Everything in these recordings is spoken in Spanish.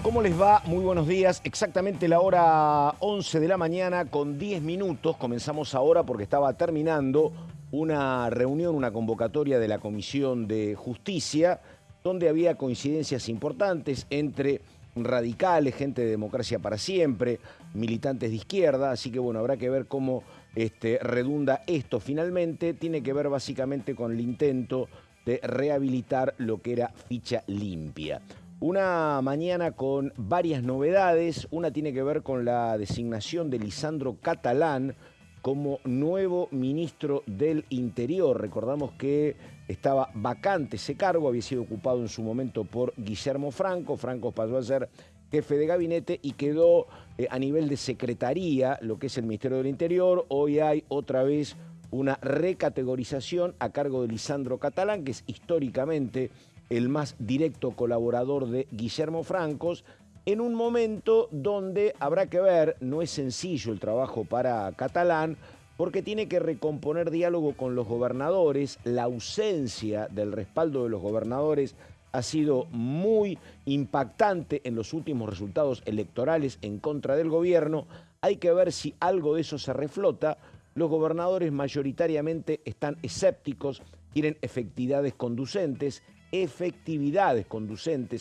¿Cómo les va? Muy buenos días. Exactamente la hora 11 de la mañana con 10 minutos. Comenzamos ahora porque estaba terminando una reunión, una convocatoria de la Comisión de Justicia, donde había coincidencias importantes entre radicales, gente de Democracia para Siempre, militantes de izquierda. Así que bueno, habrá que ver cómo redunda esto finalmente. Tiene que ver básicamente con el intento de rehabilitar lo que era ficha limpia. Una mañana con varias novedades. Una tiene que ver con la designación de Lisandro Catalán como nuevo ministro del Interior. Recordamos que estaba vacante ese cargo, había sido ocupado en su momento por Guillermo Franco. Franco pasó a ser jefe de gabinete y quedó a nivel de secretaría, lo que es el Ministerio del Interior. Hoy hay otra vez una recategorización a cargo de Lisandro Catalán, que es históricamente el más directo colaborador de Guillermo Franco, en un momento donde habrá que ver, no es sencillo el trabajo para Catalán, porque tiene que recomponer diálogo con los gobernadores. La ausencia del respaldo de los gobernadores ha sido muy impactante en los últimos resultados electorales en contra del gobierno. Hay que ver si algo de eso se reflota. Los gobernadores mayoritariamente están escépticos, quieren efectividades conducentes,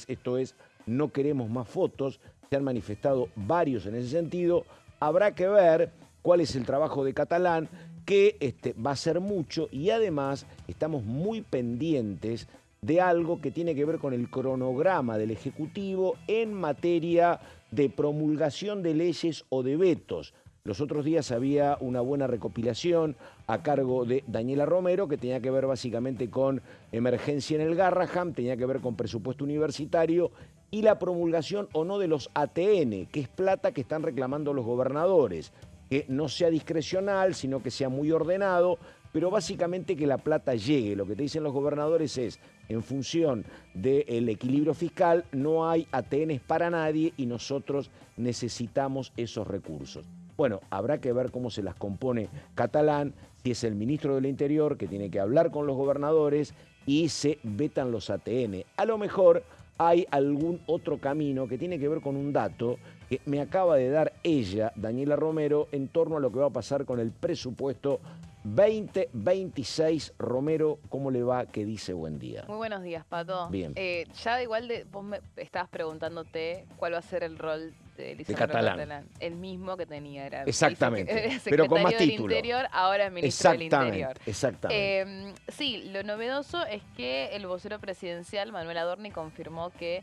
esto es, no queremos más fotos. Se han manifestado varios en ese sentido. Habrá que ver cuál es el trabajo de Catalán, que va a ser mucho, y además estamos muy pendientes de algo que tiene que ver con el cronograma del Ejecutivo en materia de promulgación de leyes o de vetos. Los otros días había una buena recopilación a cargo de Daniela Romero, que tenía que ver básicamente con emergencia en el Garrahan, tenía que ver con presupuesto universitario y la promulgación o no de los ATN, que es plata que están reclamando los gobernadores, que no sea discrecional, sino que sea muy ordenado, pero básicamente que la plata llegue. Lo que te dicen los gobernadores es, en función del equilibrio fiscal, no hay ATNs para nadie y nosotros necesitamos esos recursos. Bueno, habrá que ver cómo se las compone Catalán, si es el ministro del Interior que tiene que hablar con los gobernadores y se vetan los ATN. A lo mejor hay algún otro camino que tiene que ver con un dato que me acaba de dar ella, Daniela Romero, en torno a lo que va a pasar con el presupuesto 2026. Romero, ¿cómo le va? ¿Qué dice? Buen día. Muy buenos días, Pato. Bien. Ya igual vos me estabas preguntándote cuál va a ser el rol de De Lisandro Catalán. Catalán. El mismo que tenía, era Exactamente, pero con secretario más del título. Interior, ahora es ministro del Interior. Exactamente. Sí, lo novedoso es que el vocero presidencial, Manuel Adorni, confirmó que,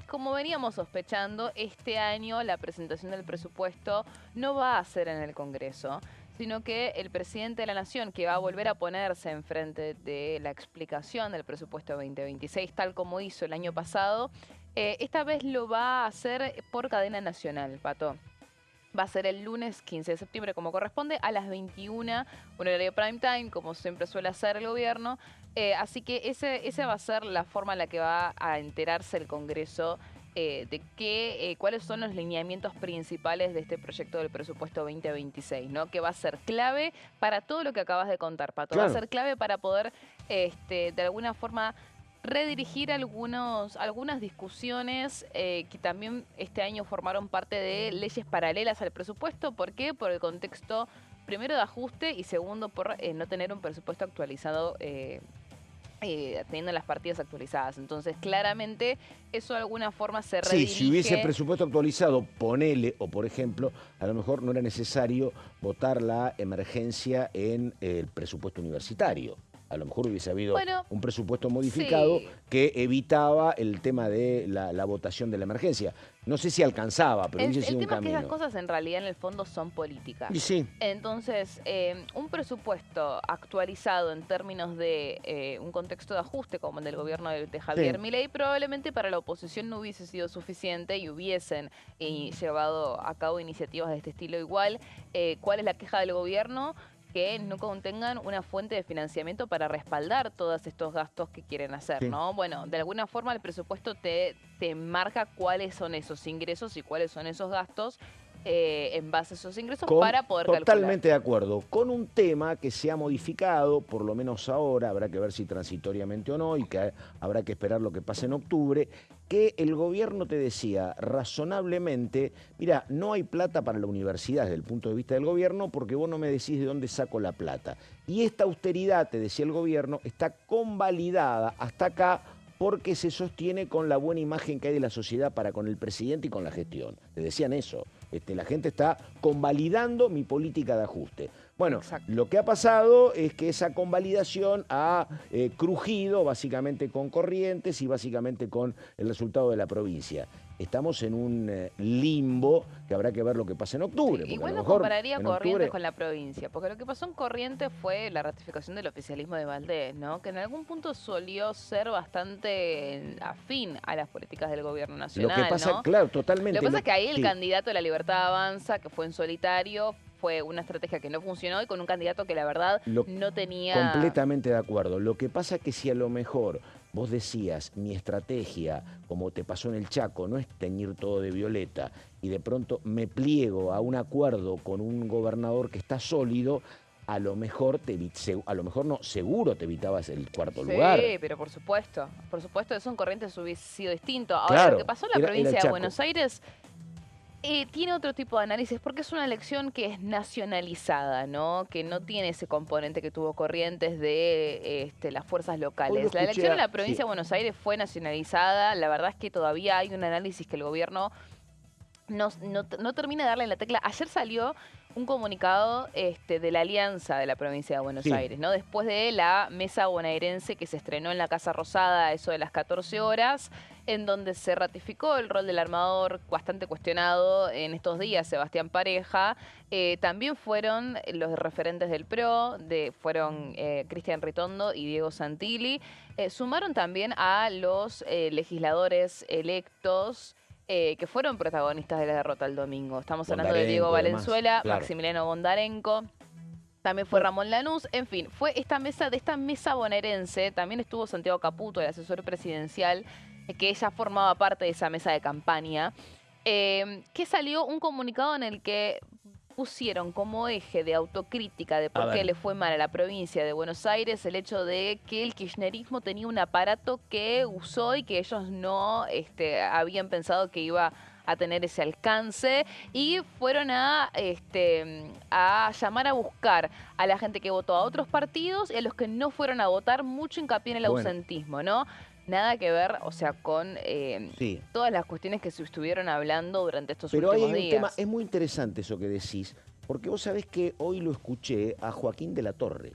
como veníamos sospechando, este año la presentación del presupuesto no va a ser en el Congreso, sino que el presidente de la Nación, que va a volver a ponerse enfrente de la explicación del presupuesto 2026, tal como hizo el año pasado, esta vez lo va a hacer por cadena nacional, Pato. Va a ser el lunes 15 de septiembre, como corresponde, a las 21, un horario prime time, como siempre suele hacer el gobierno. Así que esa va a ser la forma en la que va a enterarse el Congreso de cuáles son los lineamientos principales de este proyecto del presupuesto 2026, ¿no? Que va a ser clave para todo lo que acabas de contar, Pato. Claro. Va a ser clave para poder, de alguna forma, redirigir algunas discusiones que también este año formaron parte de leyes paralelas al presupuesto. ¿Por qué? Por el contexto, primero, de ajuste y segundo, por no tener un presupuesto actualizado, teniendo las partidas actualizadas. Entonces, claramente, eso de alguna forma se Sí, redirige. si hubiese presupuesto actualizado, ponele, o por ejemplo, a lo mejor no era necesario votar la emergencia en el presupuesto universitario. A lo mejor hubiese habido un presupuesto modificado Sí. que evitaba el tema de la votación de la emergencia. No sé si alcanzaba, pero hubiese sido un tema es que esas camino. cosas en realidad en el fondo son políticas. Y sí. Entonces, un presupuesto actualizado en términos de un contexto de ajuste como el del gobierno de Javier Milei, probablemente para la oposición no hubiese sido suficiente y hubiesen llevado a cabo iniciativas de este estilo igual. ¿Cuál es la queja del gobierno? Que no contengan una fuente de financiamiento para respaldar todos estos gastos que quieren hacer, ¿no? Bueno, de alguna forma el presupuesto te marca cuáles son esos ingresos y cuáles son esos gastos, en base a esos ingresos para poder calcular. Totalmente de acuerdo, con un tema que se ha modificado, por lo menos ahora, habrá que ver si transitoriamente o no, y que habrá que esperar lo que pase en octubre, que el gobierno te decía razonablemente, mira, no hay plata para la universidad desde el punto de vista del gobierno porque vos no me decís de dónde saco la plata. Y esta austeridad, te decía el gobierno, está convalidada hasta acá porque se sostiene con la buena imagen que hay de la sociedad para con el presidente y con la gestión. Te decían eso. La gente está convalidando mi política de ajuste. Bueno, exacto. Lo que ha pasado es que esa convalidación ha crujido básicamente con Corrientes y básicamente con el resultado de la provincia. Estamos en un limbo que habrá que ver lo que pasa en octubre. Sí, igual no compararía Corrientes con la provincia, porque lo que pasó en Corrientes fue la ratificación del oficialismo de Valdés, ¿no? Que en algún punto solió ser bastante afín a las políticas del gobierno nacional, lo que pasa, ¿no? claro, totalmente. Lo que pasa es que ahí el candidato de la Libertad Avanza, que fue en solitario, fue una estrategia que no funcionó y con un candidato que la verdad no tenía... Completamente de acuerdo. Lo que pasa es que si a lo mejor vos decías, mi estrategia, como te pasó en el Chaco, no es teñir todo de violeta, y de pronto me pliego a un acuerdo con un gobernador que está sólido, a lo mejor seguro te evitabas el cuarto lugar. Sí, pero por supuesto, eso en Corrientes hubiese sido distinto. Ahora, claro, lo que pasó en la provincia de Buenos Aires... tiene otro tipo de análisis porque es una elección que es nacionalizada, ¿no? Que no tiene ese componente que tuvo Corrientes de las fuerzas locales. La elección en la provincia de Buenos Aires fue nacionalizada. La verdad es que todavía hay un análisis que el gobierno no termina de darle en la tecla. Ayer salió un comunicado de la alianza de la provincia de Buenos Aires, ¿no? Después de la mesa bonaerense que se estrenó en la Casa Rosada a eso de las 14 horas, en donde se ratificó el rol del armador bastante cuestionado en estos días, Sebastián Pareja. También fueron los referentes del PRO, fueron Cristian Ritondo y Diego Santilli. Sumaron también a los legisladores electos que fueron protagonistas de la derrota el domingo. Estamos hablando de Diego Valenzuela, claro, Maximiliano Bondarenko, también fue Ramón Lanús, en fin, fue esta mesa bonaerense, también estuvo Santiago Caputo, el asesor presidencial, que ella formaba parte de esa mesa de campaña, que salió un comunicado en el que pusieron como eje de autocrítica de por qué le fue mal a la provincia de Buenos Aires el hecho de que el kirchnerismo tenía un aparato que usó y que ellos no habían pensado que iba a tener ese alcance, y fueron a llamar a buscar a la gente que votó a otros partidos y a los que no fueron a votar, mucho hincapié en el ausentismo, ¿no? Nada que ver, o sea, con todas las cuestiones que se estuvieron hablando durante estos últimos días. Pero hay un tema, es muy interesante eso que decís, porque vos sabés que hoy lo escuché a Joaquín de la Torre.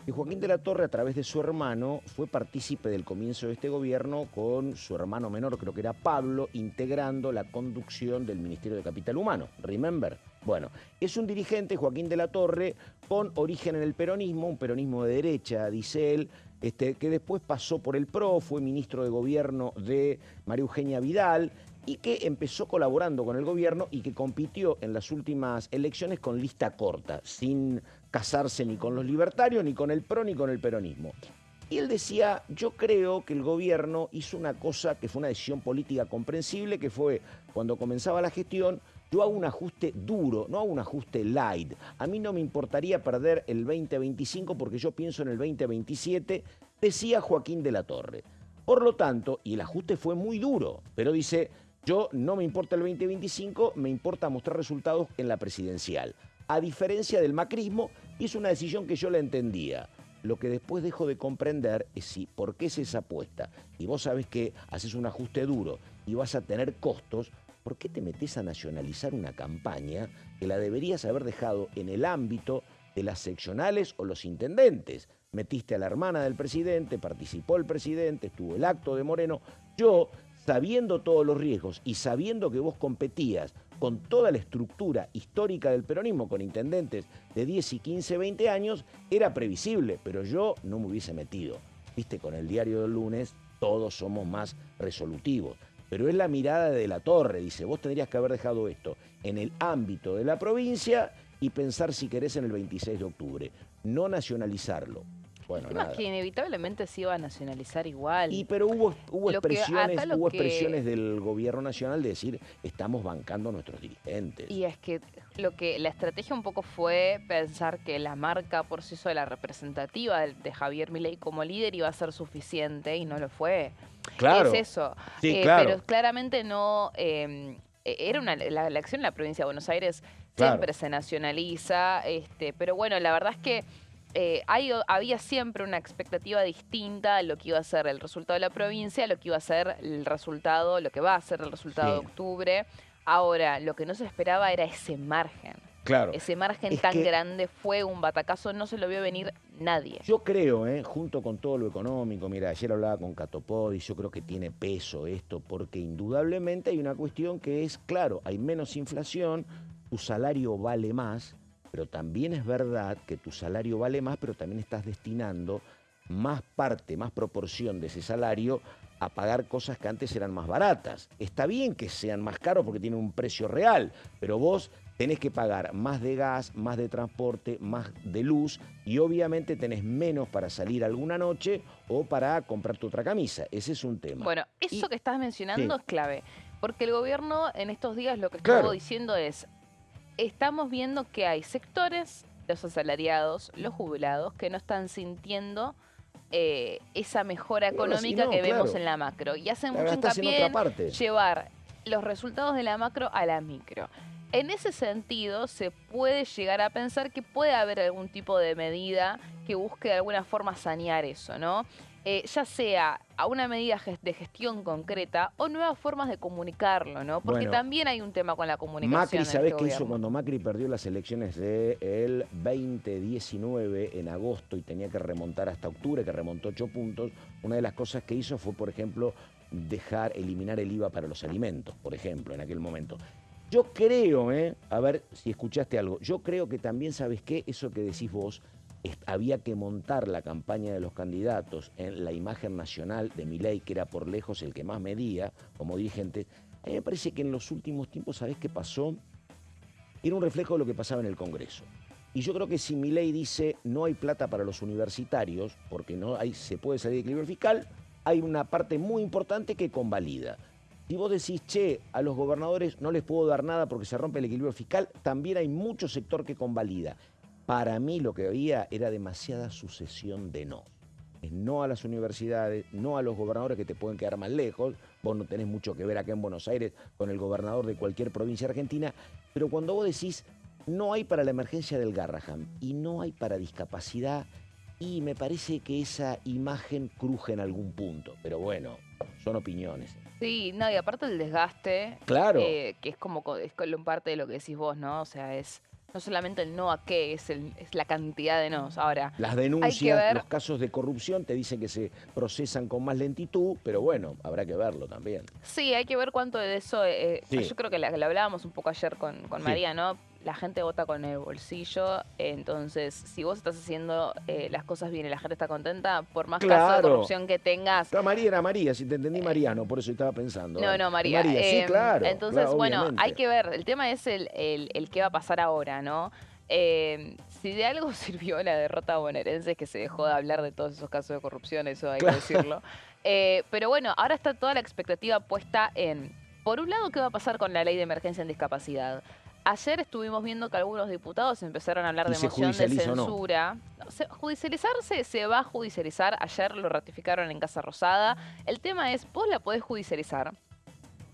Y Joaquín de la Torre, a través de su hermano, fue partícipe del comienzo de este gobierno con su hermano menor, creo que era Pablo, integrando la conducción del Ministerio de Capital Humano. ¿Remember? Bueno, es un dirigente, Joaquín de la Torre, con origen en el peronismo, un peronismo de derecha, dice él, que después pasó por el PRO, fue ministro de gobierno de María Eugenia Vidal y que empezó colaborando con el gobierno y que compitió en las últimas elecciones con lista corta, sin casarse ni con los libertarios, ni con el PRO, ni con el peronismo. Y él decía, yo creo que el gobierno hizo una cosa que fue una decisión política comprensible, que fue cuando comenzaba la gestión, yo hago un ajuste duro, no hago un ajuste light. A mí no me importaría perder el 2025 porque yo pienso en el 2027, decía Joaquín de la Torre. Por lo tanto, y el ajuste fue muy duro, pero dice, yo no me importa el 2025, me importa mostrar resultados en la presidencial. A diferencia del macrismo, hizo una decisión que yo la entendía. Lo que después dejo de comprender es por qué es esa apuesta. Y vos sabés que haces un ajuste duro y vas a tener costos. ¿Por qué te metés a nacionalizar una campaña que la deberías haber dejado en el ámbito de las seccionales o los intendentes? Metiste a la hermana del presidente, participó el presidente, estuvo el acto de Moreno. Yo, sabiendo todos los riesgos y sabiendo que vos competías con toda la estructura histórica del peronismo, con intendentes de 10 y 15, 20 años, era previsible, pero yo no me hubiese metido. Viste, con el diario del lunes todos somos más resolutivos. Pero es la mirada de la Torre, dice, vos tendrías que haber dejado esto en el ámbito de la provincia y pensar si querés en el 26 de octubre, no nacionalizarlo. Bueno, El tema es nada. que inevitablemente se iba a nacionalizar igual. Pero hubo Lo que acá lo que- expresiones del gobierno nacional de decir, estamos bancando a nuestros dirigentes. Y es que la estrategia un poco fue pensar que la marca por sí sola representativa de Javier Milei como líder iba a ser suficiente y no lo fue. Claro. Es eso. Sí, claro. Pero claramente no. Era la elección en la provincia de Buenos Aires Claro. siempre se nacionaliza, pero bueno, la verdad es que había siempre una expectativa distinta a lo que iba a ser el resultado de la provincia, a lo que iba a ser el resultado, lo que va a ser el resultado de octubre. Ahora, lo que no se esperaba era ese margen. Claro. Ese margen Es tan que grande fue un batacazo, no se lo vio venir nadie. yo creo, junto con todo lo económico, mira, ayer hablaba con Catopodis, yo creo que tiene peso esto, porque indudablemente hay una cuestión que es, claro, hay menos inflación, tu salario vale más, pero también es verdad que tu salario vale más, pero también estás destinando más parte, más proporción de ese salario a pagar cosas que antes eran más baratas. Está bien que sean más caros porque tienen un precio real, pero vos tenés que pagar más de gas, más de transporte, más de luz y obviamente tenés menos para salir alguna noche o para comprarte otra camisa. Ese es un tema. Bueno, eso que estás mencionando es clave, porque el gobierno en estos días lo que estuvo diciendo es, estamos viendo que hay sectores, los asalariados, los jubilados, que no están sintiendo esa mejora económica que vemos en la macro. Y hacen mucho hincapié en llevar los resultados de la macro a la micro. En ese sentido, se puede llegar a pensar que puede haber algún tipo de medida que busque de alguna forma sanear eso, ¿no? Ya sea a una medida de gestión concreta o nuevas formas de comunicarlo, ¿no? Porque también hay un tema con la comunicación. Macri, ¿sabés qué hizo cuando Macri perdió las elecciones del 2019 en agosto y tenía que remontar hasta octubre, que remontó 8 puntos? Una de las cosas que hizo fue, por ejemplo, eliminar el IVA para los alimentos, por ejemplo, en aquel momento. Yo creo, a ver si escuchaste algo, yo creo que también, ¿sabes qué? Eso que decís vos, había que montar la campaña de los candidatos en la imagen nacional de Milei, que era por lejos el que más medía como dirigente. A mí me parece que en los últimos tiempos, ¿sabés qué pasó? Era un reflejo de lo que pasaba en el Congreso. Y yo creo que si Milei dice no hay plata para los universitarios, porque se puede salir de equilibrio fiscal, hay una parte muy importante que convalida. Si vos decís, che, a los gobernadores no les puedo dar nada porque se rompe el equilibrio fiscal, también hay mucho sector que convalida. Para mí lo que había era demasiada sucesión de no. No a las universidades, no a los gobernadores que te pueden quedar más lejos. Vos no tenés mucho que ver acá en Buenos Aires con el gobernador de cualquier provincia argentina. Pero cuando vos decís, no hay para la emergencia del Garrahan y no hay para discapacidad, y me parece que esa imagen cruje en algún punto. Pero bueno, son opiniones. Sí, no, y aparte el desgaste, claro, que es como parte de lo que decís vos, ¿no? O sea, es no solamente el no a qué, es la cantidad de nos. Ahora, las denuncias, los casos de corrupción te dicen que se procesan con más lentitud, pero bueno, habrá que verlo también. Sí, hay que ver cuánto de eso, yo creo que lo hablábamos un poco ayer con María, ¿no? La gente vota con el bolsillo, entonces si vos estás haciendo las cosas bien y la gente está contenta, por más caso de corrupción que tengas... María era María, si te entendí Mariano, por eso estaba pensando. No, María. Sí, claro. Entonces, claro, bueno, obviamente. hay que ver, el tema es el qué va a pasar ahora, ¿no? Si de algo sirvió la derrota bonaerense es que se dejó de hablar de todos esos casos de corrupción, eso hay que decirlo. Pero bueno, ahora está toda la expectativa puesta en, por un lado, qué va a pasar con la ley de emergencia en discapacidad. Ayer estuvimos viendo que algunos diputados empezaron a hablar de moción de censura. Judicializarse se va a judicializar. Ayer lo ratificaron en Casa Rosada. El tema es, vos la podés judicializar,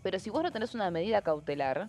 pero si vos no tenés una medida cautelar,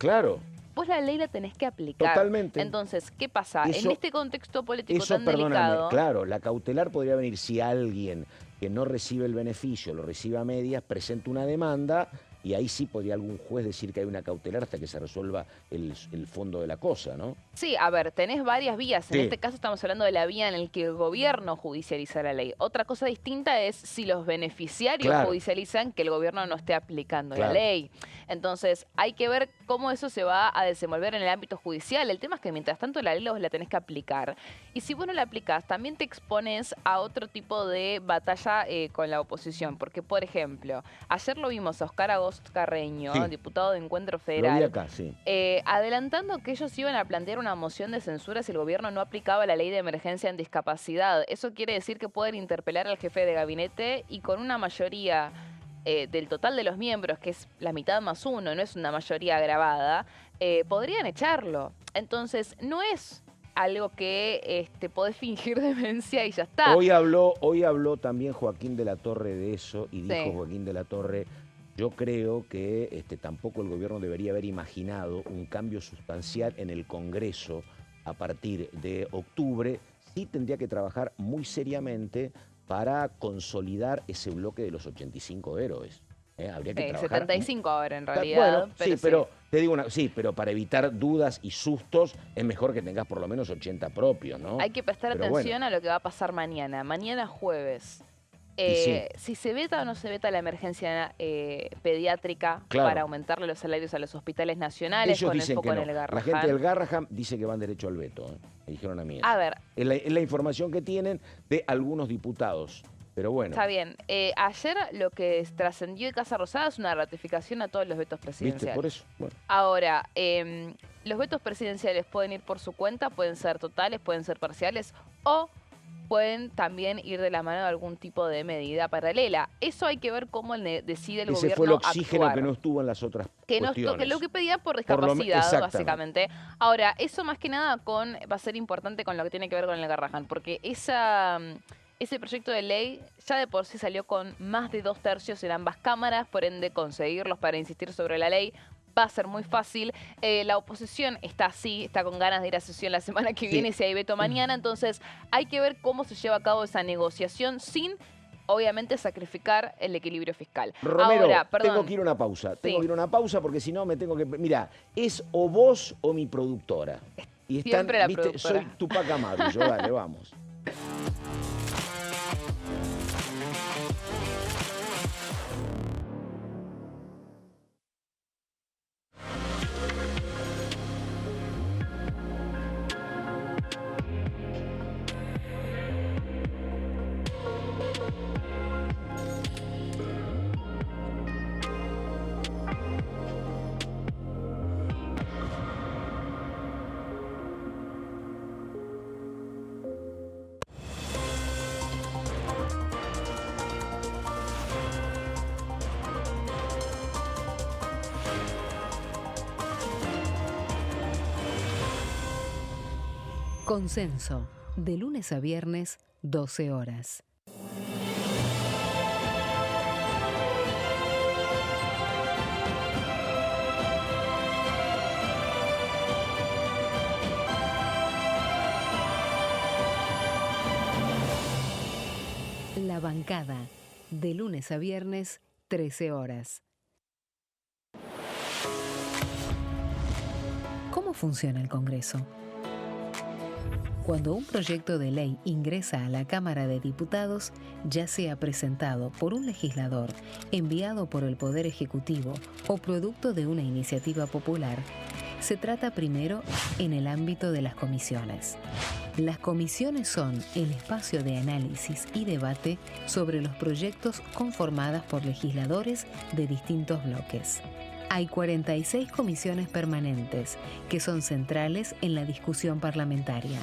vos la ley la tenés que aplicar. Totalmente. Entonces, ¿qué pasa? En este contexto político tan delicado... Claro, la cautelar podría venir si alguien que no recibe el beneficio, lo recibe a medias, presenta una demanda... Y ahí sí podría algún juez decir que hay una cautelar hasta que se resuelva el fondo de la cosa, ¿no? Sí, a ver, tenés varias vías. En este caso estamos hablando de la vía en la que el gobierno judicializa la ley. Otra cosa distinta es si los beneficiarios judicializan que el gobierno no esté aplicando la ley. Entonces, hay que ver cómo eso se va a desenvolver en el ámbito judicial. El tema es que mientras tanto la ley vos la tenés que aplicar. Y si vos no la aplicás, también te expones a otro tipo de batalla con la oposición. Porque, por ejemplo, ayer lo vimos a Oscar Agos Bost Carreño, Sí. diputado de Encuentro Lo vi Federal, acá, sí. adelantando que ellos iban a plantear una moción de censura si el gobierno no aplicaba la ley de emergencia en discapacidad. Eso quiere decir que pueden interpelar al jefe de gabinete y con una mayoría del total de los miembros, que es la mitad más uno, no es una mayoría agravada, podrían echarlo. Entonces, no es algo que podés fingir demencia y ya está. Hoy habló también Joaquín de la Torre de eso y dijo Sí. Joaquín de la Torre, yo creo que tampoco el gobierno debería haber imaginado un cambio sustancial en el Congreso a partir de octubre. Sí tendría que trabajar muy seriamente para consolidar ese bloque de los 85 héroes. Habría que trabajar 75 ahora en bueno, realidad. sí, pero te digo pero para evitar dudas y sustos es mejor que tengas por lo menos 80 propios, ¿no? Hay que prestar Pero atención bueno, a lo que va a pasar mañana. Mañana jueves. y sí, Si se veta o no se veta la emergencia pediátrica claro. para aumentarle los salarios a los hospitales nacionales Ellos con el dicen foco que no. en el La Garrahan. gente del Garrahan dice que van derecho al veto, me dijeron a mí eso. A ver, Es la información que tienen de algunos diputados. Pero bueno, está bien. Ayer lo que trascendió de Casa Rosada es una ratificación a todos los vetos ¿viste? presidenciales. Por eso, bueno. Ahora, los vetos presidenciales pueden ir por su cuenta, pueden ser totales, pueden ser parciales o pueden también ir de la mano de algún tipo de medida paralela. Eso hay que ver cómo decide el Ese gobierno fue el oxígeno actuar. que no estuvo en las otras Que cuestiones. lo que pedía por Por lo discapacidad, exactamente. básicamente. Ahora, eso más que nada va a ser importante con lo que tiene que ver con el Garrahan, porque ese proyecto de ley ya de por sí salió con más de 2/3 en ambas cámaras, por ende conseguirlos para insistir sobre la ley va a ser muy fácil. La oposición está así, está con ganas de ir a sesión la semana que viene, si hay veto mañana, entonces hay que ver cómo se lleva a cabo esa negociación sin, obviamente, sacrificar el equilibrio fiscal. Romero, Ahora, perdón. tengo que ir a una pausa. Tengo Sí. que ir a una pausa porque si no me tengo que... Mira, es o vos o mi productora. Y están, Siempre la ¿viste? productora. Soy Tupac Amaru, yo dale, vamos. Consenso, de lunes a viernes, 12 horas. La bancada, de lunes a viernes, 13 horas. ¿Cómo funciona el Congreso? Cuando un proyecto de ley ingresa a la Cámara de Diputados, ya sea presentado por un legislador, enviado por el Poder Ejecutivo o producto de una iniciativa popular, se trata primero en el ámbito de las comisiones. Las comisiones son el espacio de análisis y debate sobre los proyectos conformadas por legisladores de distintos bloques. Hay 46 comisiones permanentes que son centrales en la discusión parlamentaria,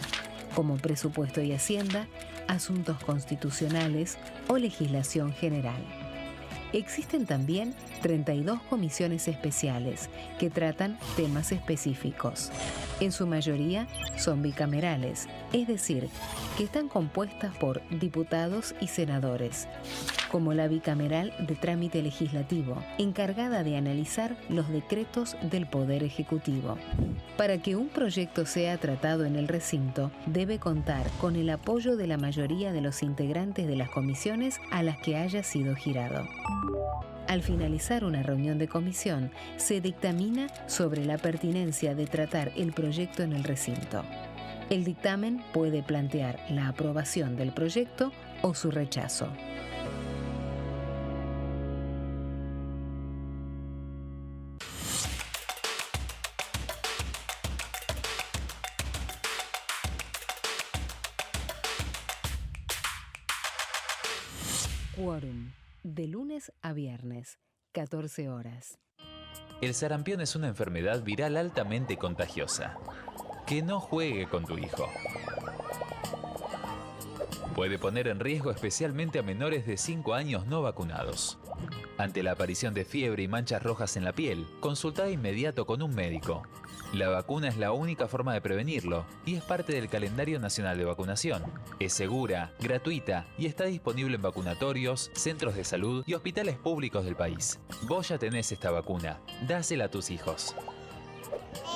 como Presupuesto y Hacienda, Asuntos Constitucionales o Legislación General. Existen también 32 comisiones especiales que tratan temas específicos. En su mayoría son bicamerales, es decir, que están compuestas por diputados y senadores, como la bicameral de trámite legislativo, encargada de analizar los decretos del Poder Ejecutivo. Para que un proyecto sea tratado en el recinto, debe contar con el apoyo de la mayoría de los integrantes de las comisiones a las que haya sido girado. Al finalizar una reunión de comisión, se dictamina sobre la pertinencia de tratar el proyecto en el recinto. El dictamen puede plantear la aprobación del proyecto o su rechazo. Quórum, de lunes a viernes, 14 horas. El sarampión es una enfermedad viral altamente contagiosa. Que no juegue con tu hijo. Puede poner en riesgo especialmente a menores de 5 años no vacunados. Ante la aparición de fiebre y manchas rojas en la piel, consulta de inmediato con un médico. La vacuna es la única forma de prevenirlo y es parte del calendario nacional de vacunación. Es segura, gratuita y está disponible en vacunatorios, centros de salud y hospitales públicos del país. Vos ya tenés esta vacuna. Dásela a tus hijos.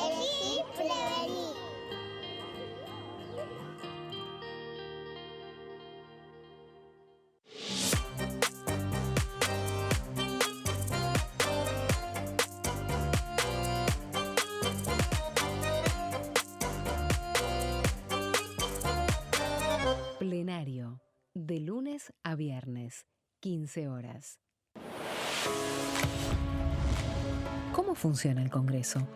Elegí prevenir. Plenario, de lunes a viernes, 15 horas. ¿Cómo funciona el Congreso?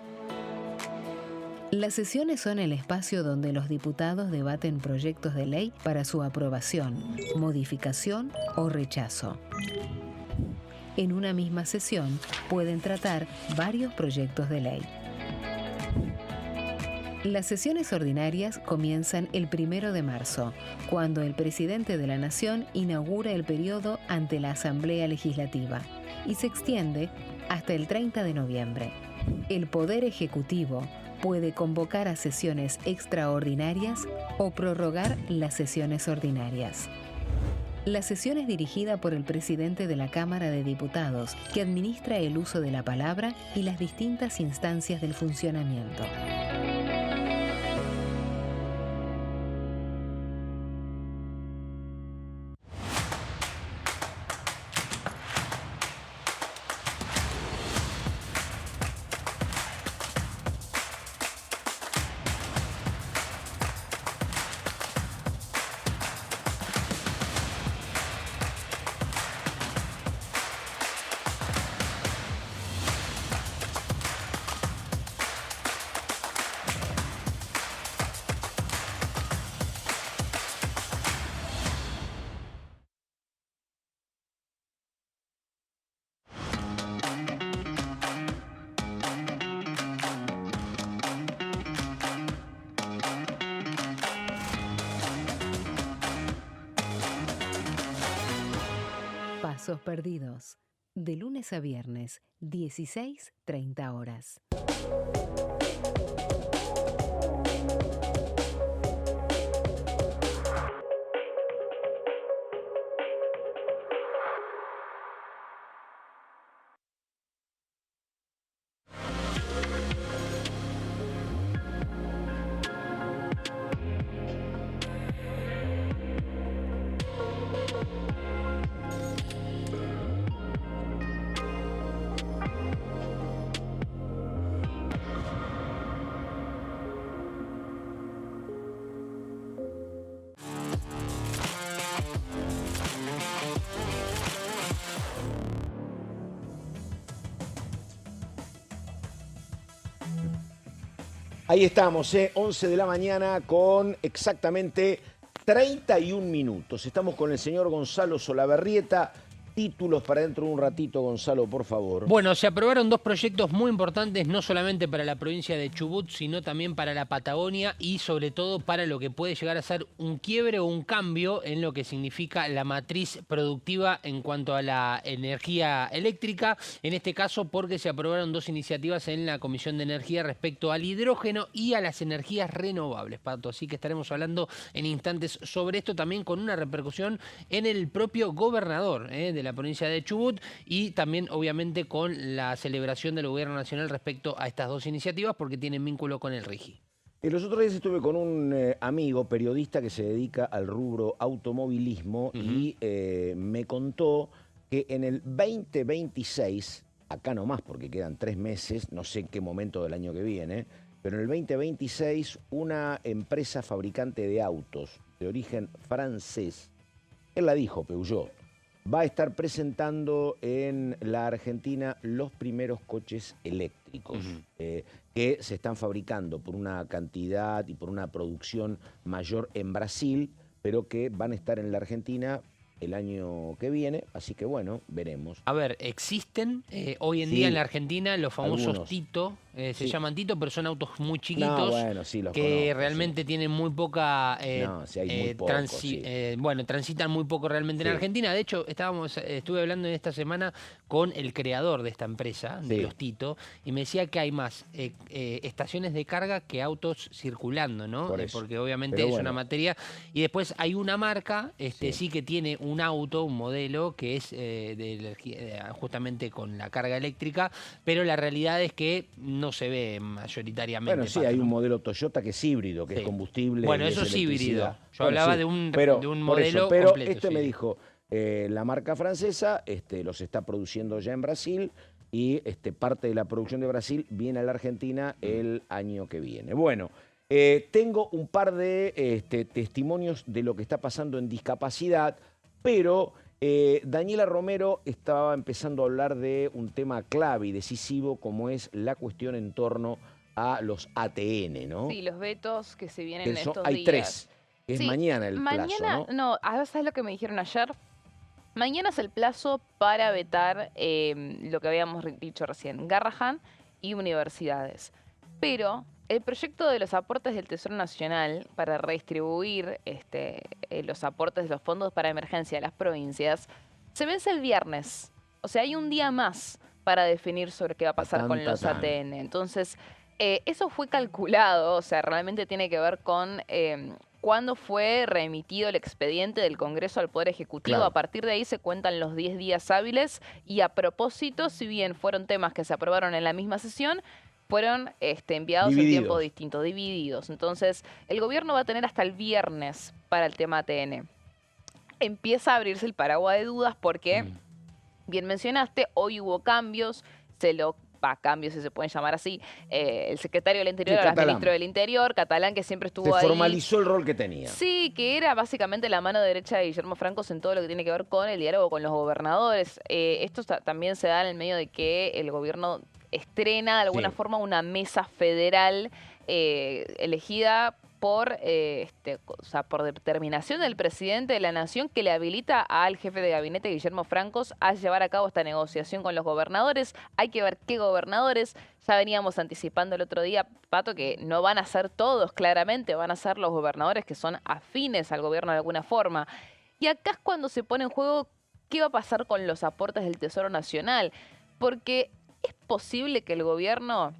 Las sesiones son el espacio donde los diputados debaten proyectos de ley para su aprobación, modificación o rechazo. En una misma sesión pueden tratar varios proyectos de ley. Las sesiones ordinarias comienzan el 1 de marzo, cuando el presidente de la Nación inaugura el periodo ante la Asamblea Legislativa y se extiende hasta el 30 de noviembre. El Poder Ejecutivo puede convocar a sesiones extraordinarias o prorrogar las sesiones ordinarias. La sesión es dirigida por el presidente de la Cámara de Diputados, que administra el uso de la palabra y las distintas instancias del funcionamiento. Pasos perdidos. De lunes a viernes, 16:30 horas. Ahí estamos, 11 de la mañana con exactamente 31 minutos. Estamos con el señor Gonzalo Solabarrieta. Títulos para dentro de un ratito, Gonzalo, por favor. Bueno, se aprobaron dos proyectos muy importantes, no solamente para la provincia de Chubut, sino también para la Patagonia y sobre todo para lo que puede llegar a ser un quiebre o un cambio en lo que significa la matriz productiva en cuanto a la energía eléctrica. En este caso, porque se aprobaron dos iniciativas en la Comisión de Energía respecto al hidrógeno y a las energías renovables, Pato. Así que estaremos hablando en instantes sobre esto, también con una repercusión en el propio gobernador de la provincia de Chubut y también obviamente con la celebración del gobierno nacional respecto a estas dos iniciativas porque tienen vínculo con el RIGI. Los otros días estuve con un amigo periodista que se dedica al rubro automovilismo y me contó que en el 2026, acá nomás porque quedan 3 meses, no sé en qué momento del año que viene, pero en el 2026 una empresa fabricante de autos de origen francés, él la dijo, Peugeot, va a estar presentando en la Argentina los primeros coches eléctricos que se están fabricando por una cantidad y por una producción mayor en Brasil, pero que van a estar en la Argentina el año que viene, así que bueno, veremos. A ver, existen hoy en día en la Argentina los famosos algunos. Tito, se Sí. llaman Tito, pero son autos muy chiquitos No, bueno, sí, los que conozco, realmente tienen muy poca... No, sí, hay muy poco, sí. bueno, transitan muy poco realmente en Sí. Argentina. De hecho, estuve hablando en esta semana con el creador de esta empresa, de Sí. los Tito, y me decía que hay más estaciones de carga que autos circulando, ¿no? Por eso. Porque obviamente Pero es bueno. una materia. Y después hay una marca, Sí. sí que tiene un auto, un modelo que es justamente con la carga eléctrica, pero la realidad es que no se ve mayoritariamente. Bueno, sí, Pato, hay ¿no? un modelo Toyota que es híbrido, que Sí. es combustible. Bueno, y eso es híbrido. electricidad. Yo hablaba sí, de un por modelo pero completo, me sí. dijo, la marca francesa los está produciendo ya en Brasil y parte de la producción de Brasil viene a la Argentina el año que viene. Bueno, tengo un par de testimonios de lo que está pasando en discapacidad, pero Daniela Romero estaba empezando a hablar de un tema clave y decisivo como es la cuestión en torno a los ATN, ¿no? Sí, los vetos que se vienen Que en son- estos hay días. 3. Es Sí, mañana el plazo, mañana, ¿no? ¿sabes lo que me dijeron ayer? Mañana es el plazo para vetar lo que habíamos dicho recién, Garrahan y universidades. Pero el proyecto de los aportes del Tesoro Nacional para redistribuir los aportes de los fondos para emergencia a las provincias se vence el viernes. O sea, hay un día más para definir sobre qué va a pasar con los ATN. Entonces, eso fue calculado, o sea, realmente tiene que ver con cuándo fue remitido el expediente del Congreso al Poder Ejecutivo. Claro. A partir de ahí se cuentan los 10 días hábiles y a propósito, si bien fueron temas que se aprobaron en la misma sesión, fueron enviados en tiempo Divididos. distinto, divididos. Entonces, el gobierno va a tener hasta el viernes para el tema ATN. Empieza a abrirse el paraguas de dudas porque, bien mencionaste, hoy hubo cambios, cambios si se pueden llamar así, el secretario del Interior, Sí, ahora es Catalán. ministro del Interior, Catalán, que siempre estuvo Se ahí. formalizó el rol que tenía. Sí, que era básicamente la mano derecha de Guillermo Franco en todo lo que tiene que ver con el diálogo con los gobernadores. Esto también se da en el medio de que el gobierno estrena de alguna Sí. forma una mesa federal elegida por por determinación del presidente de la Nación, que le habilita al jefe de gabinete, Guillermo Franco, a llevar a cabo esta negociación con los gobernadores. Hay que ver qué gobernadores. Ya veníamos anticipando el otro día, Pato, que no van a ser todos, claramente, van a ser los gobernadores que son afines al gobierno de alguna forma. Y acá es cuando se pone en juego qué va a pasar con los aportes del Tesoro Nacional, porque es posible que el gobierno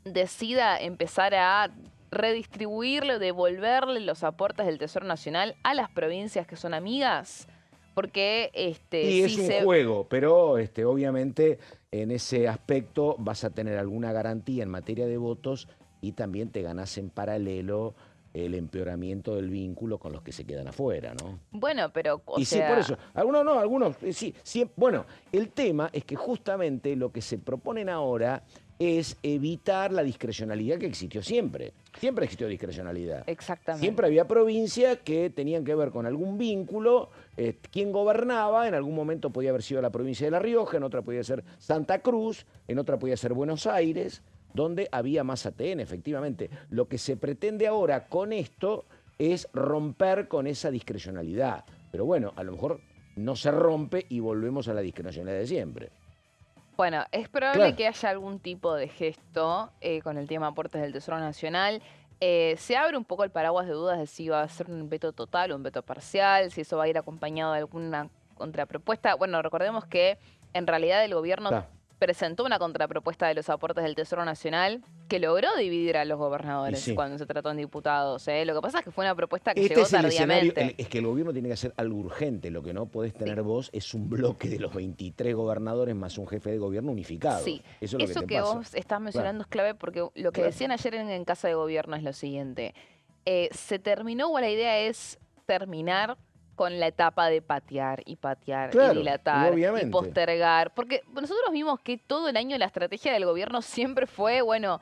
decida empezar a redistribuirle, devolverle los aportes del Tesoro Nacional a las provincias que son amigas, porque Y es un juego, pero obviamente en ese aspecto vas a tener alguna garantía en materia de votos y también te ganás en paralelo el empeoramiento del vínculo con los que se quedan afuera, ¿no? Bueno, pero Sí, por eso. Algunos no, algunos sí. Bueno, el tema es que justamente lo que se proponen ahora es evitar la discrecionalidad que existió siempre. Siempre existió discrecionalidad. Exactamente. Siempre había provincias que tenían que ver con algún vínculo. Quien gobernaba, en algún momento podía haber sido la provincia de La Rioja, en otra podía ser Santa Cruz, en otra podía ser Buenos Aires, donde había más ATN, efectivamente. Lo que se pretende ahora con esto es romper con esa discrecionalidad. Pero bueno, a lo mejor no se rompe y volvemos a la discrecionalidad de siempre. Bueno, es probable Claro. que haya algún tipo de gesto con el tema aportes del Tesoro Nacional. Se abre un poco el paraguas de dudas de si va a ser un veto total o un veto parcial, si eso va a ir acompañado de alguna contrapropuesta. Bueno, recordemos que en realidad el gobierno Claro. presentó una contrapropuesta de los aportes del Tesoro Nacional que logró dividir a los gobernadores Y sí. cuando se trató en diputados. Lo que pasa es que fue una propuesta que Este llegó es el escenario, tardíamente. es que el gobierno tiene que hacer algo urgente. Lo que no podés tener vos es un bloque de los 23 gobernadores más un jefe de gobierno unificado. Sí, Eso es lo eso que te que pasa. vos estás mencionando es clave porque lo que Claro. decían ayer en Casa de Gobierno es lo siguiente. Se terminó, o la idea es terminar con la etapa de patear y Claro, y dilatar y obviamente. postergar. Porque nosotros vimos que todo el año la estrategia del gobierno siempre fue, bueno,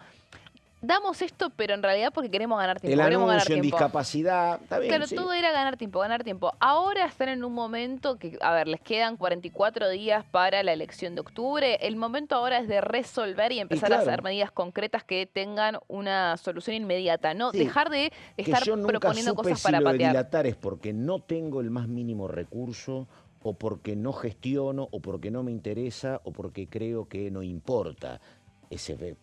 damos esto, pero en realidad porque queremos ganar tiempo. El queremos ganar anuncio en tiempo. discapacidad, está bien, Claro, sí. todo era ganar tiempo, ganar tiempo. Ahora están en un momento que, a ver, les quedan 44 días para la elección de octubre. El momento ahora es de resolver y empezar a claro. hacer medidas concretas que tengan una solución inmediata, ¿no? Sí, Dejar de Que estar yo nunca proponiendo supe cosas si para lo de patear. dilatar es porque no tengo el más mínimo recurso, o porque no gestiono, o porque no me interesa, o porque creo que no importa.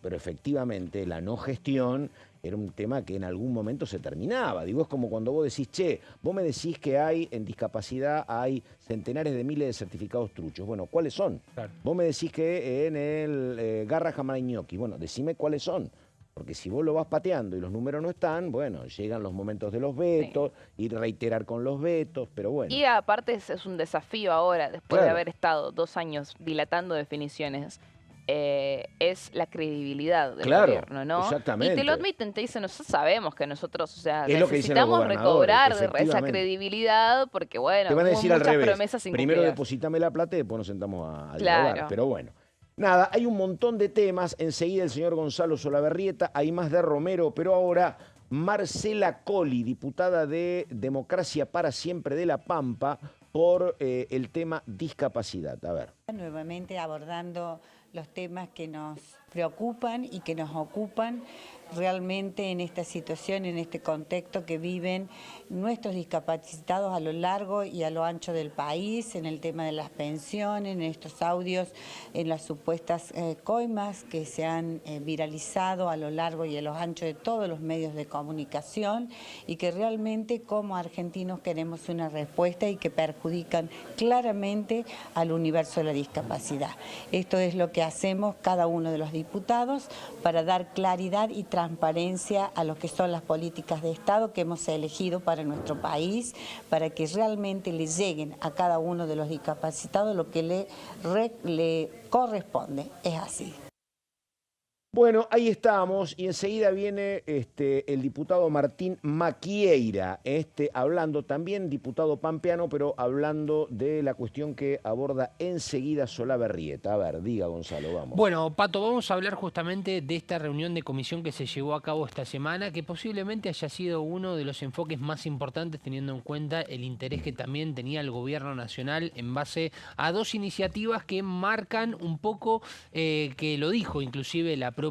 Pero efectivamente la no gestión era un tema que en algún momento se terminaba. Digo, es como cuando vos decís, che, vos me decís que hay en discapacidad hay centenares de miles de certificados truchos. Bueno, ¿cuáles son? Claro. Vos me decís que en el Garra Jamaiñoqui. Bueno, decime cuáles son. Porque si vos lo vas pateando y los números no están, bueno, llegan los momentos de los vetos, y reiterar con los vetos, pero bueno. Y aparte es un desafío ahora, después de Claro. haber estado 2 años dilatando definiciones. Es la credibilidad del Claro, gobierno, ¿no? exactamente. Y te lo admiten, te dicen, nosotros sabemos que nosotros, o sea, Es lo que dicen los necesitamos gobernadores, recobrar esa efectivamente. credibilidad porque, bueno, Te van a hubo decir al muchas revés. promesas Primero incumplidas. depositame la plata y después nos sentamos a Claro. dialogar. Pero bueno. Nada, hay un montón de temas. Enseguida el señor Gonzalo Solabarrieta, hay más de Romero, pero ahora Marcela Colli, diputada de Democracia para Siempre de La Pampa, por el tema discapacidad. A ver. Nuevamente abordando los temas que nos preocupan y que nos ocupan realmente en esta situación, en este contexto que viven nuestros discapacitados a lo largo y a lo ancho del país, en el tema de las pensiones, en estos audios, en las supuestas coimas que se han viralizado a lo largo y a lo ancho de todos los medios de comunicación y que realmente como argentinos queremos una respuesta y que perjudican claramente al universo de la discapacidad. Esto es lo que hacemos cada uno de los diputados para dar claridad y transparencia a lo que son las políticas de Estado que hemos elegido para nuestro país, para que realmente le lleguen a cada uno de los discapacitados lo que le corresponde. Es así. Bueno, ahí estamos y enseguida viene el diputado Martín Maquieira, hablando también, diputado pampeano, pero hablando de la cuestión que aborda enseguida Solabarrieta. A ver, diga Gonzalo, vamos. Bueno, Pato, vamos a hablar justamente de esta reunión de comisión que se llevó a cabo esta semana, que posiblemente haya sido uno de los enfoques más importantes teniendo en cuenta el interés que también tenía el gobierno nacional en base a 2 iniciativas que marcan un poco, que lo dijo inclusive la propia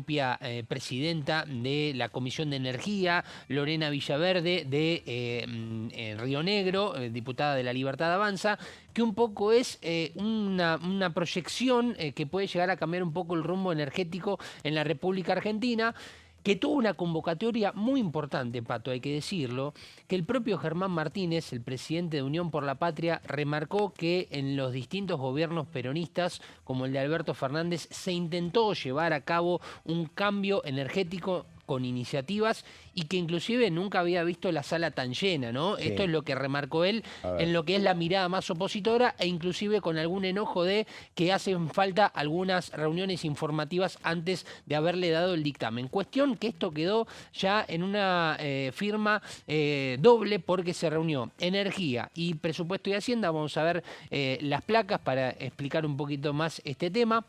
presidenta de la Comisión de Energía, Lorena Villaverde, de Río Negro, diputada de La Libertad Avanza, que un poco es una proyección que puede llegar a cambiar un poco el rumbo energético en la República Argentina, que tuvo una convocatoria muy importante, Pato, hay que decirlo, que el propio Germán Martínez, el presidente de Unión por la Patria, remarcó que en los distintos gobiernos peronistas, como el de Alberto Fernández, se intentó llevar a cabo un cambio energético con iniciativas y que inclusive nunca había visto la sala tan llena, ¿no? Sí. Esto es lo que remarcó él en lo que es la mirada más opositora e inclusive con algún enojo de que hacen falta algunas reuniones informativas antes de haberle dado el dictamen. Cuestión que esto quedó ya en una firma doble porque se reunió Energía y Presupuesto y Hacienda. Vamos a ver las placas para explicar un poquito más este tema,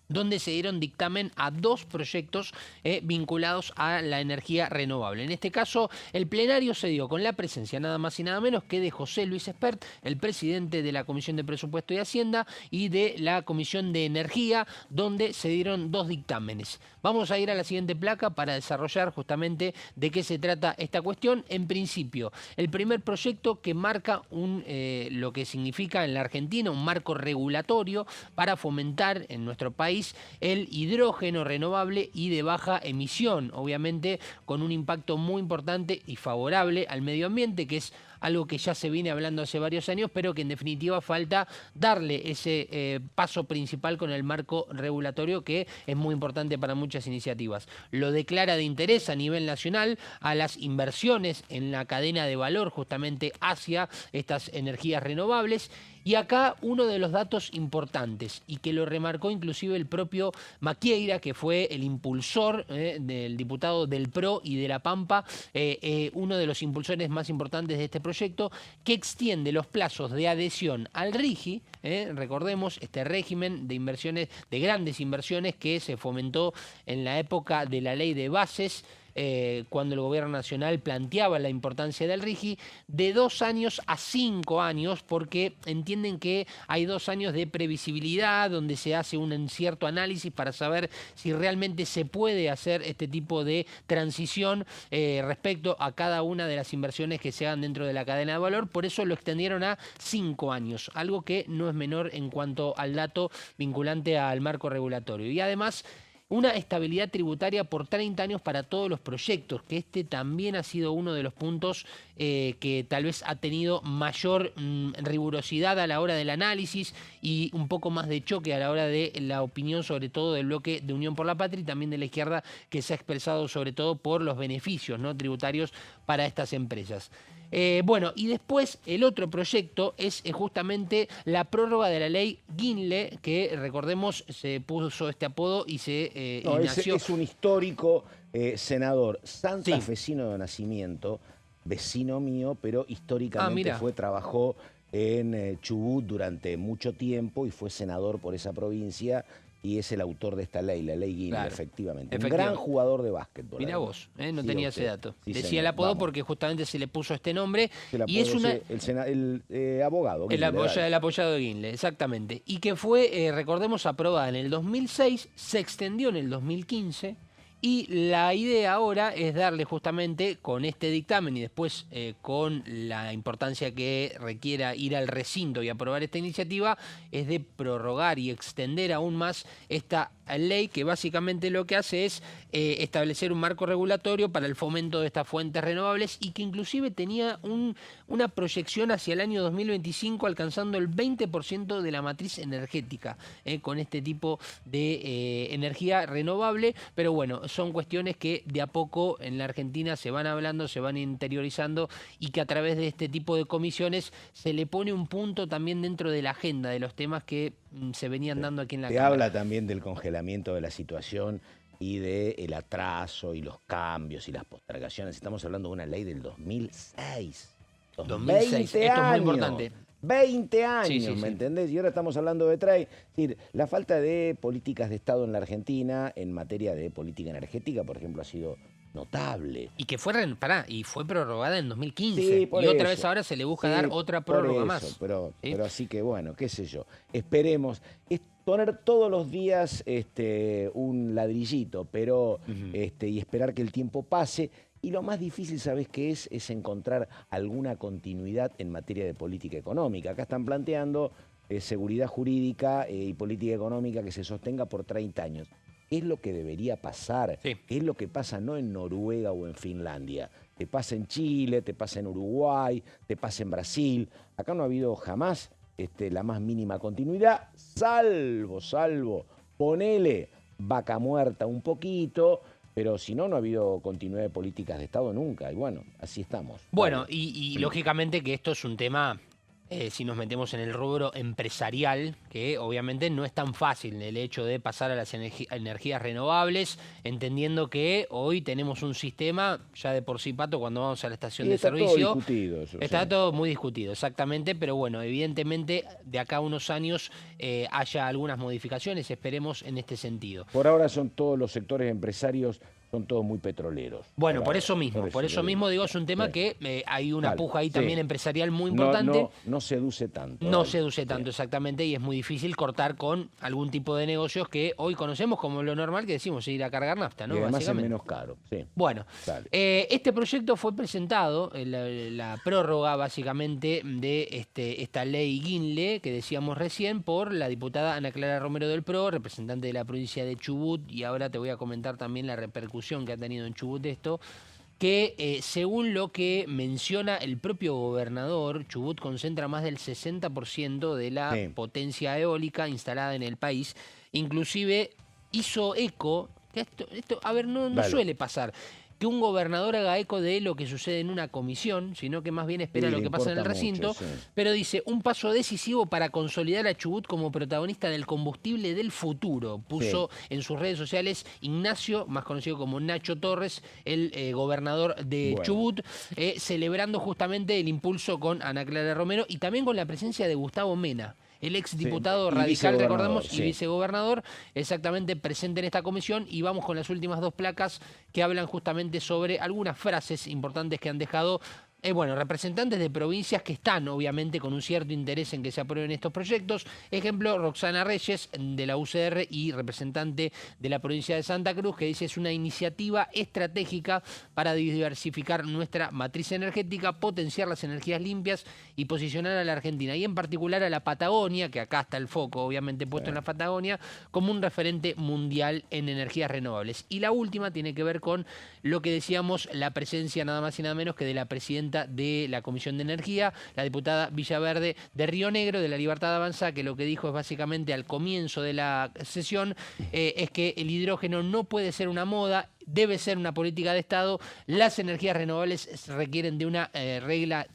donde se dieron dictamen a 2 proyectos vinculados a la energía renovable. En este caso, el plenario se dio con la presencia nada más y nada menos que de José Luis Espert, el presidente de la Comisión de Presupuesto y Hacienda y de la Comisión de Energía, donde se dieron 2 dictámenes. Vamos a ir a la siguiente placa para desarrollar justamente de qué se trata esta cuestión. En principio, el primer proyecto que marca lo que significa en la Argentina un marco regulatorio para fomentar en nuestro país el hidrógeno renovable y de baja emisión, obviamente con un impacto muy importante y favorable al medio ambiente, que es algo que ya se viene hablando hace varios años, pero que en definitiva falta darle ese paso principal con el marco regulatorio que es muy importante para muchas iniciativas. Lo declara de interés a nivel nacional a las inversiones en la cadena de valor justamente hacia estas energías renovables. Y acá uno de los datos importantes y que lo remarcó inclusive el propio Maquieira, que fue el impulsor del diputado del PRO y de La Pampa, uno de los impulsores más importantes de este proyecto que extiende los plazos de adhesión al RIGI, recordemos, este régimen de inversiones, de grandes inversiones que se fomentó en la época de la ley de bases, cuando el gobierno nacional planteaba la importancia del RIGI, de 2 años a 5 años, porque entienden que hay 2 años de previsibilidad, donde se hace un cierto análisis para saber si realmente se puede hacer este tipo de transición respecto a cada una de las inversiones que se hagan dentro de la cadena de valor. Por eso lo extendieron a 5 años, algo que no es menor en cuanto al dato vinculante al marco regulatorio. Y además, una estabilidad tributaria por 30 años para todos los proyectos, que este también ha sido uno de los puntos que tal vez ha tenido mayor rigurosidad a la hora del análisis y un poco más de choque a la hora de la opinión, sobre todo del bloque de Unión por la Patria y también de la izquierda, que se ha expresado sobre todo por los beneficios, ¿no?, tributarios para estas empresas. Bueno, y después el otro proyecto es justamente la prórroga de la ley Guinle, que recordemos se puso este apodo y se nació. Es un histórico senador santafesino de nacimiento, vecino mío, pero históricamente trabajó en Chubut durante mucho tiempo y fue senador por esa provincia. Y es el autor de esta ley, la ley Guinle, efectivamente. Un gran jugador de básquetbol. Mirá vos, no Sí, tenía usted. ese dato. Sí, Decía señor. el apodo Vamos. porque justamente se le puso este nombre. El Y es una... abogado. El Guinle, apoyado de Guinle, exactamente. Y que fue, recordemos, aprobada en el 2006, se extendió en el 2015 y la idea ahora es darle justamente con este dictamen y después con la importancia que requiera ir al recinto y aprobar esta iniciativa, es de prorrogar y extender aún más esta ley que básicamente lo que hace es establecer un marco regulatorio para el fomento de estas fuentes renovables y que inclusive tenía una proyección hacia el año 2025 alcanzando el 20% de la matriz energética con este tipo de energía renovable. Pero bueno, son cuestiones que de a poco en la Argentina se van hablando, se van interiorizando y que a través de este tipo de comisiones se le pone un punto también dentro de la agenda de los temas que se venían dando aquí en la Cámara. habla también del congelamiento de la situación y del atraso y los cambios y las postergaciones. Estamos hablando de una ley del 2006. 2006. 20 Esto es muy años. importante. 20 años, Sí, sí, ¿me sí. entendés? Y ahora estamos hablando de trae. Es decir, la falta de políticas de Estado en la Argentina en materia de política energética, por ejemplo, ha sido notable. Y que fue, y fue prorrogada en 2015. Sí, por y otra eso. vez ahora se le busca Sí, dar otra por prórroga eso, más. Pero ¿Sí? así que bueno, qué sé yo. Esperemos. Es poner todos los días un ladrillito, pero y esperar que el tiempo pase. Y lo más difícil, ¿sabés qué es? Es encontrar alguna continuidad en materia de política económica. Acá están planteando seguridad jurídica y política económica que se sostenga por 30 años. ¿Qué es lo que debería pasar? Sí. ¿Qué es lo que pasa no en Noruega o en Finlandia? Te pasa en Chile, te pasa en Uruguay, te pasa en Brasil. Acá no ha habido jamás la más mínima continuidad, salvo, ponele vaca muerta un poquito, pero si no, no ha habido continuidad de políticas de Estado nunca. Y bueno, así estamos. Bueno, Vale. y lógicamente que esto es un tema, si nos metemos en el rubro empresarial, que obviamente no es tan fácil el hecho de pasar a las energías renovables, entendiendo que hoy tenemos un sistema, ya de por sí, Pato, cuando vamos a la estación Y de está servicio, todo discutido eso, está sí. todo muy discutido, exactamente, pero bueno, evidentemente de acá a unos años haya algunas modificaciones, esperemos en este sentido. Por ahora son todos los sectores empresarios, son todos muy petroleros. Bueno, por ahora. eso mismo digo, es un tema Sí. que hay una Claro, puja ahí sí. también empresarial muy No- importante. No seduce tanto. No Dale. seduce tanto, Sí. exactamente, y es muy difícil cortar con algún tipo de negocios que hoy conocemos como lo normal que decimos, ir a cargar nafta, ¿no? Y además es Básicamente. menos caro. Sí. Bueno, Dale. este proyecto fue presentado, la prórroga básicamente de esta ley Guinle, que decíamos recién, por la diputada Ana Clara Romero del PRO, representante de la provincia de Chubut, y ahora te voy a comentar también la repercusión que ha tenido en Chubut esto, que según lo que menciona el propio gobernador, Chubut concentra más del 60% de la Sí. potencia eólica instalada en el país, inclusive hizo eco, que esto a ver, no Dale. suele pasar. que un gobernador haga eco de lo que sucede en una comisión, sino que más bien espera Sí, lo le que pasa en el importa recinto, mucho, sí. pero dice, un paso decisivo para consolidar a Chubut como protagonista del combustible del futuro. Puso en sus redes sociales Ignacio, más conocido como Nacho Torres, el gobernador de Bueno. Chubut, celebrando justamente el impulso con Ana Clara Romero y también con la presencia de Gustavo Mena, el exdiputado y radical, vicegobernador, recordemos, y sí. vicegobernador, exactamente presente en esta comisión. Y vamos con las últimas dos placas que hablan justamente sobre algunas frases importantes que han dejado representantes de provincias que están obviamente con un cierto interés en que se aprueben estos proyectos. Ejemplo, Roxana Reyes de la UCR y representante de la provincia de Santa Cruz, que dice es una iniciativa estratégica para diversificar nuestra matriz energética, potenciar las energías limpias y posicionar a la Argentina y en particular a la Patagonia, que acá está el foco obviamente puesto en la Patagonia, como un referente mundial en energías renovables. Y la última tiene que ver con lo que decíamos, la presencia nada más y nada menos que de la presidenta de la Comisión de Energía, la diputada Villaverde de Río Negro, de la Libertad Avanza, que lo que dijo es básicamente al comienzo de la sesión, es que el hidrógeno no puede ser una moda, debe ser una política de Estado. Las energías renovables requieren de una reglas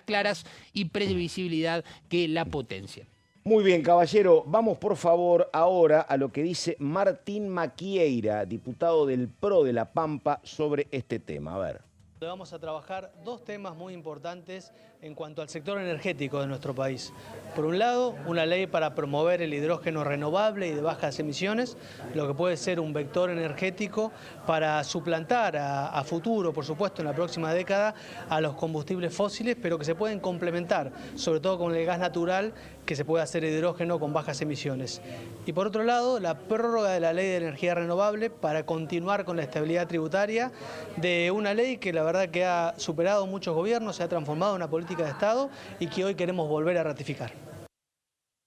claras y previsibilidad que la potencien. Muy bien, caballero. Vamos, por favor, ahora a lo que dice Martín Maquieira, diputado del PRO de La Pampa, sobre este tema. A ver. Vamos a trabajar dos temas muy importantes en cuanto al sector energético de nuestro país. Por un lado, una ley para promover el hidrógeno renovable y de bajas emisiones, lo que puede ser un vector energético para suplantar a futuro, por supuesto, en la próxima década, a los combustibles fósiles, pero que se pueden complementar, sobre todo con el gas natural, que se puede hacer hidrógeno con bajas emisiones. Y por otro lado, la prórroga de la ley de energía renovable para continuar con la estabilidad tributaria de una ley que la verdad que ha superado muchos gobiernos, se ha transformado en una política de Estado y que hoy queremos volver a ratificar.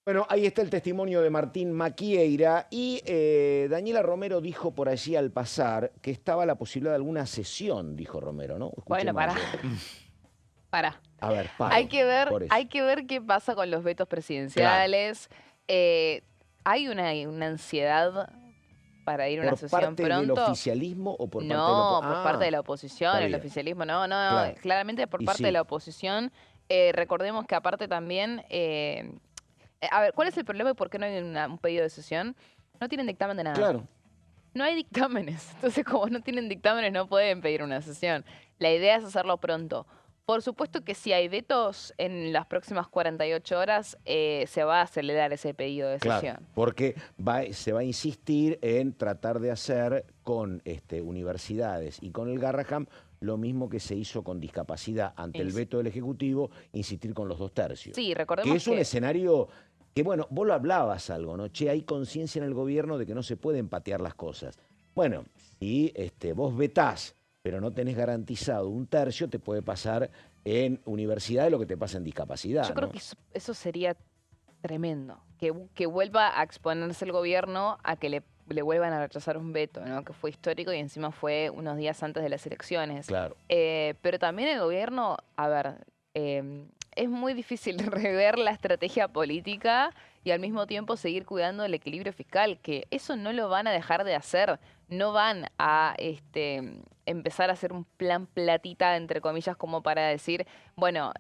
Bueno, ahí está el testimonio de Martín Maquieira y Daniela Romero dijo por allí al pasar que estaba la posibilidad de alguna sesión, dijo Romero, ¿no? Bueno, Escuchemos. para. A ver, para. Hay que ver qué pasa con los vetos presidenciales. Hay una ansiedad para ir a una sesión pronto. ¿Por parte del oficialismo o por parte de la No, oposición? por parte de la oposición. El oficialismo no, Claro. claramente por parte de la oposición. Recordemos que aparte también... a ver, ¿cuál es el problema y por qué no hay un pedido de sesión? No tienen dictamen de nada. Claro. No hay dictámenes. Entonces, como no tienen dictámenes, no pueden pedir una sesión. La idea es hacerlo pronto. Por supuesto que si hay vetos en las próximas 48 horas, se va a acelerar ese pedido de sesión. Claro, porque se va a insistir en tratar de hacer con universidades y con el Garraham lo mismo que se hizo con discapacidad ante el veto del Ejecutivo, insistir con los 2/3. Sí, recordemos que es un escenario que, bueno, vos lo hablabas algo, ¿no? Che, hay conciencia en el gobierno de que no se pueden patear las cosas. Bueno, si vos vetás, pero no tenés garantizado 1/3, te puede pasar en universidades lo que te pasa en discapacidad. Yo creo que eso sería tremendo, que vuelva a exponerse el gobierno a que le vuelvan a rechazar un veto, ¿no? Que fue histórico y encima fue unos días antes de las elecciones. Claro. Pero también el gobierno, a ver, es muy difícil rever la estrategia política y al mismo tiempo seguir cuidando el equilibrio fiscal, que eso no lo van a dejar de hacer. No van a empezar a hacer un plan platita, entre comillas, como para decir, bueno,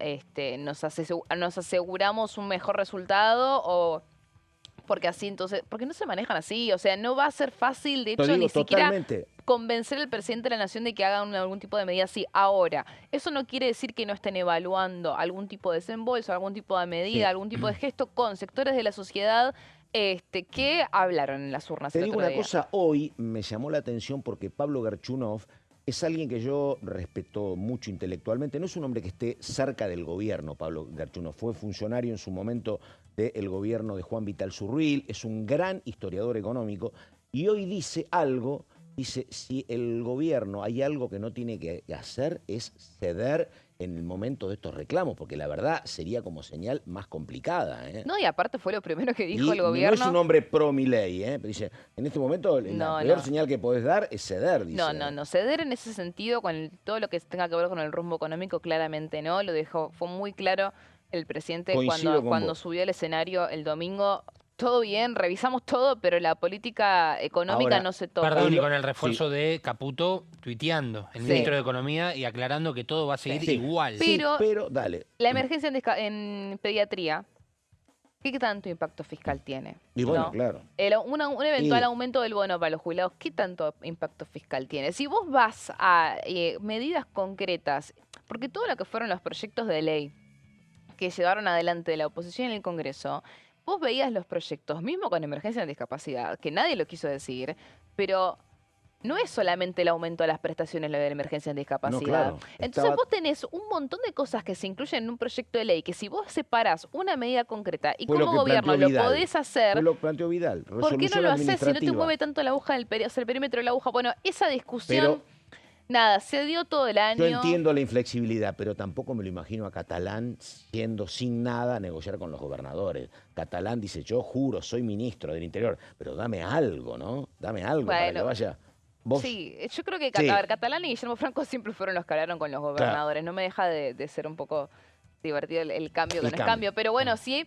nos aseguramos un mejor resultado o... Porque así entonces, porque no se manejan así, o sea, no va a ser fácil, de hecho, ni siquiera convencer al presidente de la Nación de que haga algún tipo de medida así. Ahora, eso no quiere decir que no estén evaluando algún tipo de desembolso, algún tipo de medida, algún tipo de gesto con sectores de la sociedad que hablaron en las urnas. Te digo una cosa, hoy me llamó la atención porque Pablo Garchunov es alguien que yo respeto mucho intelectualmente. No es un hombre que esté cerca del gobierno, Pablo Garchunov. Fue funcionario en su momento del gobierno de Juan Vital Zurril. Es un gran historiador económico. Y hoy dice algo, dice, si el gobierno hay algo que no tiene que hacer es ceder en el momento de estos reclamos, porque la verdad sería como señal más complicada. No, y aparte fue lo primero que dijo el gobierno. No es un hombre pro Milei, pero dice, en este momento la peor señal que podés dar es ceder, dice. No, ceder en ese sentido, con todo lo que tenga que ver con el rumbo económico, claramente no, lo dejó, fue muy claro el presidente cuando subió al escenario el domingo. todo bien, revisamos todo, pero la política económica Ahora, no se toca. Perdón, y con el Sí. refuerzo de Caputo tuiteando, el Sí. ministro de Economía, y aclarando que todo va a seguir Sí. igual. Sí. Pero dale. La emergencia en pediatría, ¿qué tanto impacto fiscal tiene? Y bueno, ¿no? claro. Un eventual Y- aumento del bono para los jubilados, ¿qué tanto impacto fiscal tiene? Si vos vas a medidas concretas, porque todo lo que fueron los proyectos de ley que llevaron adelante la oposición en el Congreso, vos veías los proyectos, mismo con emergencia en discapacidad, que nadie lo quiso decir, pero no es solamente el aumento de las prestaciones lo de la emergencia en discapacidad. claro, Entonces estaba- vos tenés un montón de cosas que se incluyen en un proyecto de ley, que si vos separás una medida concreta y Fue lo como que gobierno planteó lo Vidal. podés hacer, Fue lo que planteó Vidal. ¿por qué no Resolución lo haces si no te administrativa. mueve tanto la aguja del el perímetro de la aguja? Bueno, esa discusión, nada, se dio todo el año. Yo entiendo la inflexibilidad, pero tampoco me lo imagino a Catalán siendo sin nada a negociar con los gobernadores. Catalán dice, yo juro, soy ministro del Interior, pero dame algo, ¿no? Dame algo para que Bueno, vaya. Vos, Sí, yo creo que Sí. a ver, Catalán y Guillermo Franco siempre fueron los que hablaron con los gobernadores. No me deja de ser un poco divertido el cambio que El no es cambio. cambio. Pero bueno, sí,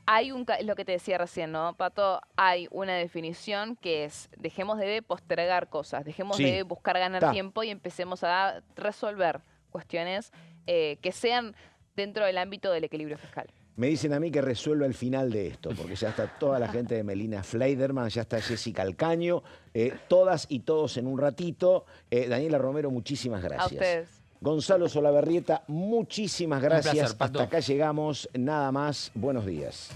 hay es lo que te decía recién, ¿no, Pato? Hay una definición que es, dejemos de postergar cosas, dejemos Sí. de buscar ganar Ta. tiempo y empecemos a resolver cuestiones que sean dentro del ámbito del equilibrio fiscal. me dicen a mí que resuelva el final de esto, porque ya está toda la gente de Melina Fleiderman, ya está Jessica Alcaño, todas y todos en un ratito. Daniela Romero, muchísimas gracias. A ustedes. Gonzalo Solabarrieta, muchísimas gracias. placer, Pato. Hasta acá llegamos, nada más. Buenos días.